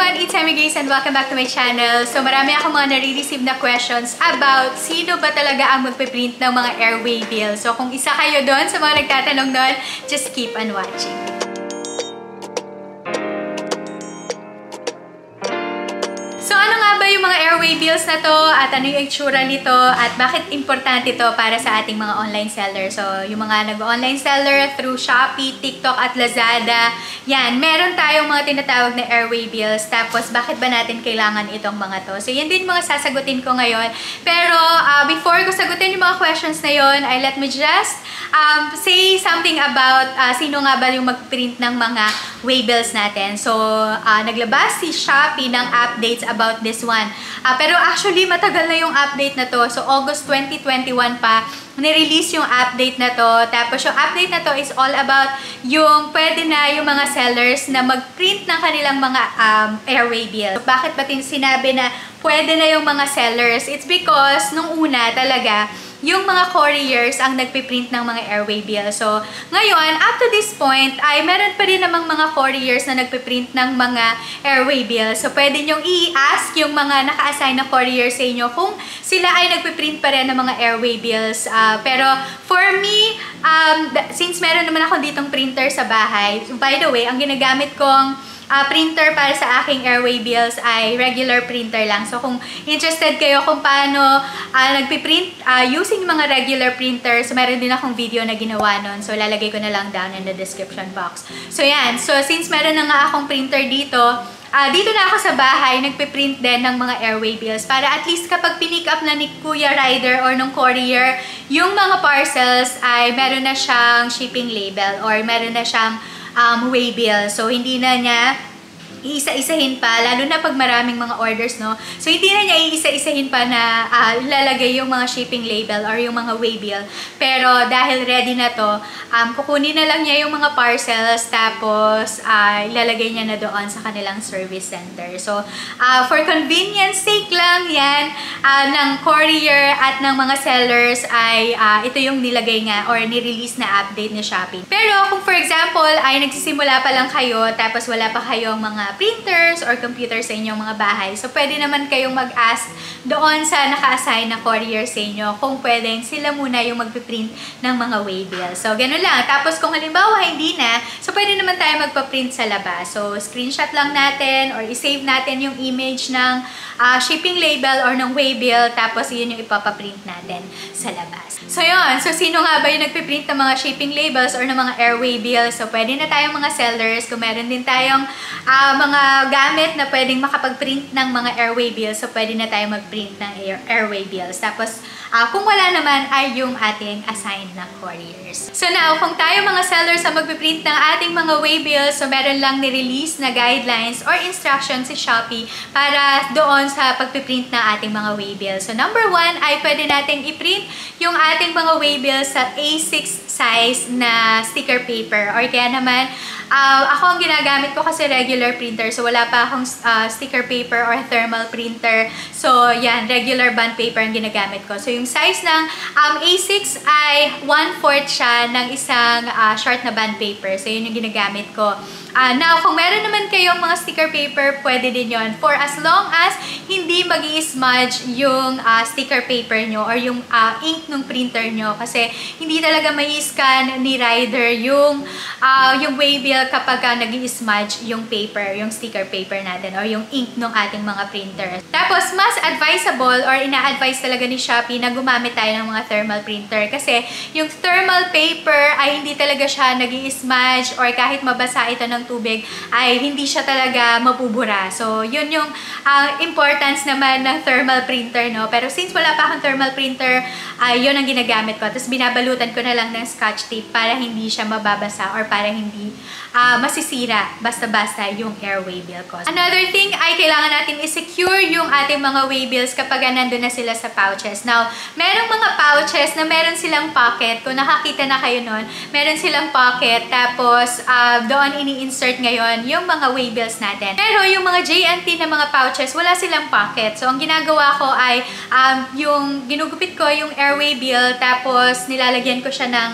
everyone! It's Amy Grace and welcome back to my channel. So marami akong mga nare-receive na questions about sino ba talaga ang magpiprint ng mga airway bills. So kung isa kayo doon sa mga nagtatanong doon, just keep on watching. So ano nga ba yung mga airway bills na to at ano yung itsura nito at bakit importante ito para sa ating mga online seller? So yung mga nag-online seller through Shopee, TikTok at Lazada, yan, meron tayong mga tinatawag na airway bills. Tapos bakit ba natin kailangan itong mga to? So yan din mga sasagutin ko ngayon. Pero before ko sagutin yung mga questions na yon, let me just say something about sino nga ba yung mag-print ng mga waybills natin. So naglabas si Shopee ng updates about this one. Pero actually, matagal na yung update na to. So, August 2021 pa, nirelease yung update na to. Tapos, yung update na to is all about yung pwede na yung mga sellers na mag-print ng kanilang mga airway bills. So, bakit ba sinabi na pwede na yung mga sellers? It's because, nung una talaga, yung mga couriers ang nagpiprint ng mga airway bills. So, ngayon, up to this point, ay meron pa rin namang mga couriers na nagpiprint ng mga airway bills. So, pwede nyong i-ask yung mga naka-assign na couriers sa inyo kung sila ay nagpiprint pa rin ng mga airway bills. Pero, for me, since meron naman ako ditong printer sa bahay, by the way, ang ginagamit kong printer para sa aking airway bills ay regular printer lang. So, kung interested kayo kung paano nagpiprint using mga regular printer, so meron din akong video na ginawa nun. So, lalagay ko na lang down in the description box. So, yan. So, since meron na nga akong printer dito, dito na ako sa bahay, nagpiprint din ng mga airway bills para at least kapag pinick up na ni Kuya Rider or ng courier, yung mga parcels ay meron na siyang shipping label or meron na siyang waybill. So, hindi na niya iisa-isahin pa, lalo na pag maraming mga orders, no? So, hindi na niya iisa-isahin pa na ilalagay yung mga shipping label or yung mga waybill. Pero, dahil ready na to, kukunin na lang niya yung mga parcels, tapos ilalagay niya na doon sa kanilang service center. So, for convenience sake lang yan, ng courier at ng mga sellers ay ito yung nilagay nga or nirelease na update ni Shopee. Pero, kung for example, ay nagsisimula pa lang kayo, tapos wala pa kayong mga printers or computers sa inyong mga bahay. So, pwede naman kayong mag-ask doon sa naka-assign na courier sa inyo kung pwedeng sila muna yung mag-print ng mga waybills. So, ganun lang. Tapos, kung halimbawa hindi na, so pwede naman tayo magpa-print sa labas. So, screenshot lang natin or i-save natin yung image ng shipping label or ng waybill, tapos yun yung ipapaprint natin sa labas. So, yun. So, sino nga ba yung nagpiprint ng mga shipping labels or ng mga airway bills? So, pwede na tayong mga sellers. Kung meron din tayong mga gamit na pwedeng makapag-print ng mga airway bills, so pwede na tayo mag-print ng airway bills. Tapos, kung wala naman ay yung ating assigned na couriers. So now, kung tayo mga sellers sa magpiprint ng ating mga waybills, so meron lang ni-release na guidelines or instructions si Shopee para doon sa pagpiprint ng ating mga waybills. So number 1 ay pwede nating i-print yung ating mga waybills sa A6 size na sticker paper or kaya naman ako ang ginagamit ko kasi regular printer. So, wala pa akong sticker paper or thermal printer. So, yan, regular bond paper ang ginagamit ko. So, yung size ng A6 ay 1/4 siya ng isang short na bond paper. So, yun yung ginagamit ko. Now, kung meron naman kayong mga sticker paper, pwede din yon for as long as hindi magi-smudge yung sticker paper nyo or yung ink ng printer nyo. Kasi hindi talaga may scan ni Rider yung waybill kapag nag-i-smudge yung paper, yung sticker paper natin or yung ink ng ating mga printer. Tapos, mas advisable or ina-advise talaga ni Shopee na gumamit tayo ng mga thermal printer kasi yung thermal paper ay hindi talaga siya nag-i-smudge or kahit mabasa ito ng tubig ay hindi siya talaga mabubura. So, yun yung importance naman ng thermal printer, no? Pero since wala pa akong thermal printer, yun ang ginagamit ko. Tapos, binabalutan ko na lang ng scotch tape para hindi siya mababasa or para hindi masisira basta-basta yung airway bill ko. Another thing ay kailangan natin i-secure yung ating mga waybills kapag nandun na sila sa pouches. Now, merong mga pouches na meron silang pocket. Kung nakakita na kayo nun, meron silang pocket. Tapos, doon ini-insert ngayon yung mga waybills natin. Pero yung mga J&T na mga pouches, wala silang pocket. So, ang ginagawa ko ay yung ginugupit ko yung airway bill, tapos nilalagyan ko siya ng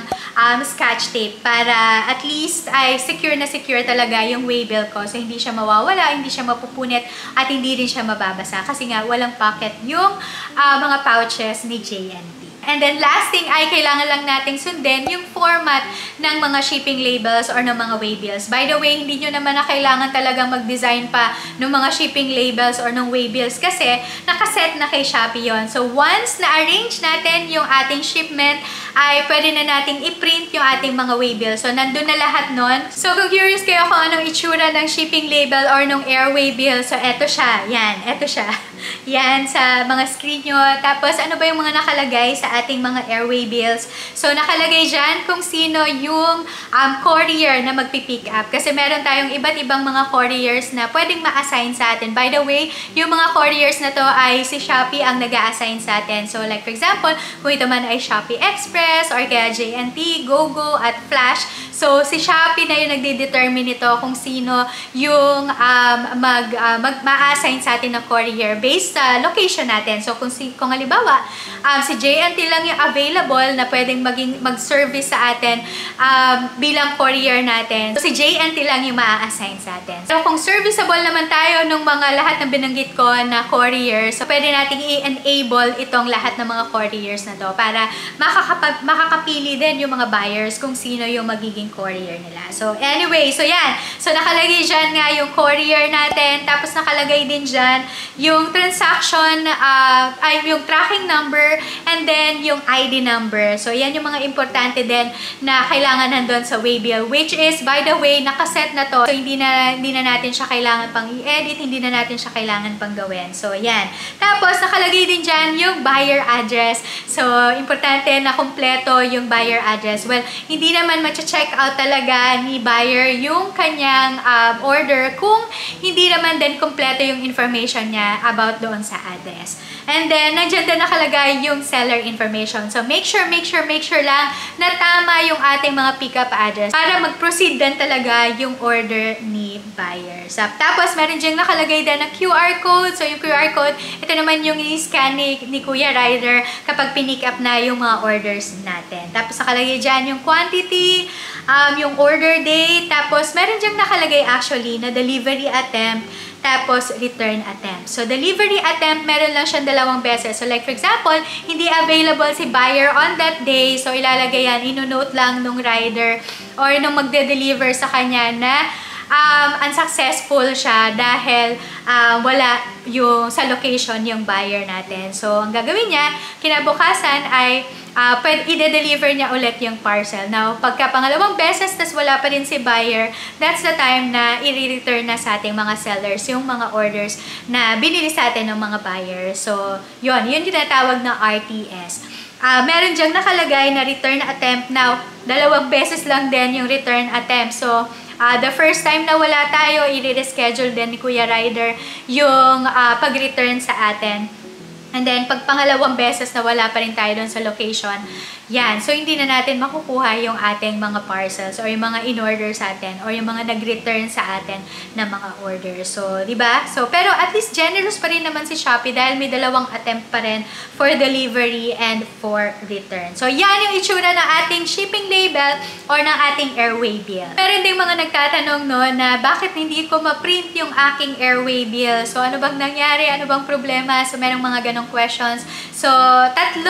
scotch tape para at least ay secure na secure talaga yung waybill ko. So, hindi siya mawawala, hindi siya mapupunit, at hindi rin siya mababasa. Kasi nga, walang pocket yung mga pouches ni JNT. And then last thing ay kailangan lang nating sundin yung format ng mga shipping labels or ng mga waybills. By the way, hindi nyo naman na kailangan talagang mag-design pa ng mga shipping labels or ng waybills kasi nakaset na kay Shopee yon. So once na-arrange natin yung ating shipment, ay pwede na nating i-print yung ating mga waybills. So nandun na lahat nun. So kung curious kayo kung anong itsura ng shipping label or ng airway bill, so eto siya. Yan, eto siya. Yan sa mga screen nyo. Tapos ano ba yung mga nakalagay sa ating mga airway bills? So nakalagay dyan kung sino yung courier na magpipick up. Kasi meron tayong iba't ibang mga couriers na pwedeng ma-assign sa atin. By the way, yung mga couriers na to ay si Shopee ang nag-a-assign sa atin. So like for example, kung ito man ay Shopee Express or kaya JNT, GoGo at Flash. So si Shopee na yung nagde-determine nito kung sino yung ma-assign sa atin na courier based sa location natin. So kung halimbawa, si JNT lang yung available na pwedeng mag-service sa atin bilang courier natin. So si JNT lang yung ma-assign sa atin. So kung serviceable naman tayo ng mga lahat ng binanggit ko na courier, so pwede nating i-enable itong lahat ng mga couriers na to para makakapili din yung mga buyers kung sino yung magiging courier nila. So anyway, so yan. So nakalagay dyan nga yung courier natin, tapos nakalagay din dyan yung transaction, ay yung tracking number, and then yung ID number. So yan yung mga importante din na kailangan nandun sa waybill, which is by the way, nakaset na to. So hindi na natin siya kailangan pang i-edit, hindi na natin siya kailangan pang gawin. So yan. Tapos nakalagay din dyan yung buyer address. So importante na kumpleto yung buyer address. Well, hindi naman ma-check out talaga ni buyer yung kanyang order kung hindi naman din kumpleto yung information niya about doon sa address. And then, nandiyan din nakalagay yung seller information. So, make sure lang na tama yung ating mga pickup address para mag-proceed din talaga yung order ni buyer. So, tapos, meron diyang nakalagay din na QR code. So, yung QR code, ito naman yung i-scan ni Kuya Rider kapag pinick up na yung mga orders natin. Tapos, nakalagay dyan yung quantity, yung order date. Tapos, meron diyang nakalagay actually na delivery attempt, tapos return attempt. So, delivery attempt, meron lang siyang 2 beses. So, like for example, hindi available si buyer on that day. So, ilalagay yan, ino-note lang nung rider or nung magde-deliver sa kanya na unsuccessful siya dahil wala yung sa location yung buyer natin. So, ang gagawin niya, kinabukasan ay i-deliver niya ulit yung parcel. Now, pagka pangalawang beses tas wala pa rin si buyer, that's the time na i-return na sa ating mga sellers yung mga orders na binili sa atin ng mga buyers. So, yun tinatawag na RTS. Meron diyang nakalagay na return attempt. Now, 2 beses lang din yung return attempt. So, the first time na wala tayo, i-reschedule din ni Kuya Rider yung pag-return sa atin. And then, pag pangalawang beses na wala pa rin tayo doon sa location, yan. So, hindi na natin makukuha yung ating mga parcels or yung mga in-order sa atin or yung mga nag-return sa atin na mga orders. So, diba? So, pero at least generous pa rin naman si Shopee dahil may 2 attempt pa rin for delivery and for return. So, yan yung itsura ng ating shipping label or ng ating airway bill. Meron ding mga nagtatanong no na bakit hindi ko ma-print yung aking airway bill? So, ano bang nangyari? Ano bang problema? So, merong mga ganong questions. So, 3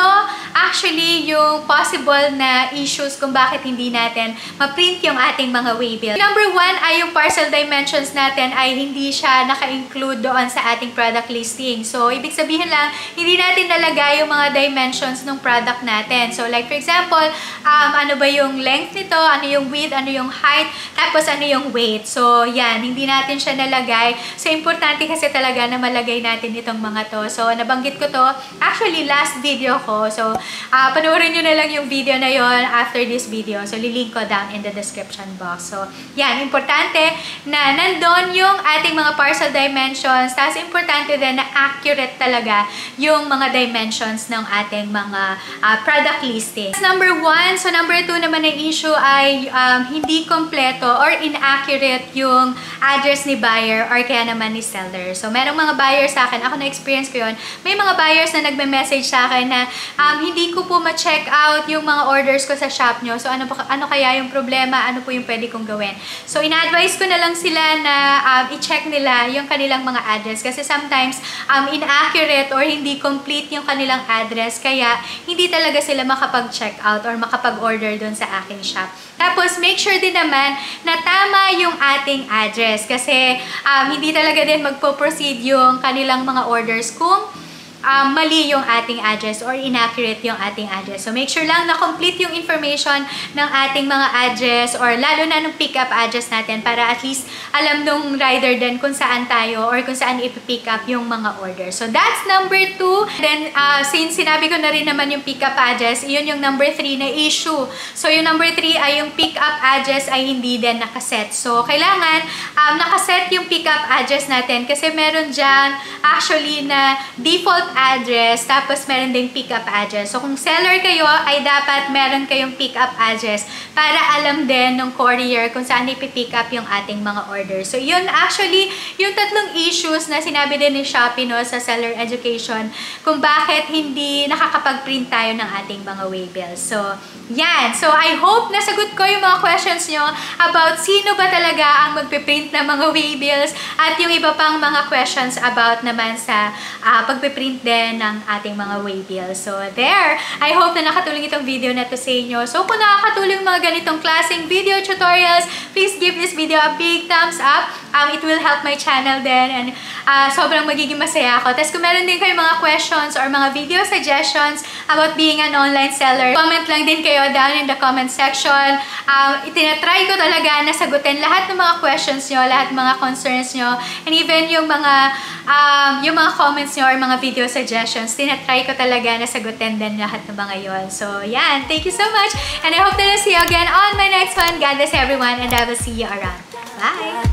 actually yung possible na issues kung bakit hindi natin ma-print yung ating mga waybill. Number 1 ay yung parcel dimensions natin ay hindi siya naka-include doon sa ating product listing. So, ibig sabihin lang, hindi natin nalagay yung mga dimensions ng product natin. So, like for example, ano ba yung length nito, ano yung width, ano yung height, tapos ano yung weight. So, yan, hindi natin siya nalagay. So, importante kasi talaga na malagay natin itong mga to. So, nabanggit ko to, actually, last video ko. So, panoorin nyo na lang yung video na yon after this video. So, lilink ko down in the description box. So, yan, importante na nandun yung ating mga parcel dimensions. Tapos, importante din na accurate talaga yung mga dimensions ng ating mga product listings. Number 1. So, number 2 naman na issue ay hindi kompleto or inaccurate yung address ni buyer or kaya naman ni seller. So, merong mga buyers sa akin, ako na-experience ko yun, may mga buyers na nagme-message sa akin na hindi ko po ma-check out out yung mga orders ko sa shop nyo. So, ano kaya yung problema? Ano po yung pwede kong gawin? So, ina-advise ko na lang sila na i-check nila yung kanilang mga address. Kasi sometimes, inaccurate or hindi complete yung kanilang address. Kaya, hindi talaga sila makapag-check out or makapag-order dun sa aking shop. Tapos, make sure din naman na tama yung ating address. Kasi, hindi talaga din magpo-proceed yung kanilang mga orders kung mali yung ating address or inaccurate yung ating address. So, make sure lang na complete yung information ng ating mga address or lalo na nung pick-up address natin para at least alam nung rider din kung saan tayo or kung saan ipipick up yung mga order. So, that's number 2. Then, since sinabi ko na rin naman yung pick-up address, yun yung number 3 na issue. So, yung number 3 ay yung pick-up address ay hindi din nakaset. So, kailangan nakaset yung pick-up address natin kasi meron dyan actually na default address, tapos meron ding pick-up address. So, kung seller kayo, ay dapat meron kayong pick-up address para alam din ng courier kung saan ipipick up yung ating mga orders. So, yun actually, yung tatlong issues na sinabi din ni Shopee, no, sa seller education, kung bakit hindi nakakapag-print tayo ng ating mga waybills. So, yan. So, I hope nasagot ko yung mga questions nyo about sino ba talaga ang magpiprint ng mga waybills at yung iba pang mga questions about naman sa pagpiprint din ng ating mga waybills. So, there. I hope na nakatulong itong video na to sa inyo. So, kung nakakatulong mga ganitong klaseng video tutorials, please give this video a big thumbs up. It will help my channel din and sobrang magiging masaya ako. Tapos, kung meron din kayo mga questions or mga video suggestions about being an online seller, comment lang din kayo down in the comment section. Itinatry ko talaga na sagutin lahat ng mga questions nyo, lahat ng mga concerns nyo, and even yung mga comments nyo or mga video suggestions, tinatry ko talaga na sagutin din lahat ng mga yon. So, yan. Thank you so much. And I hope that I'll see you again on my next one. God bless everyone and I will see you around. Bye!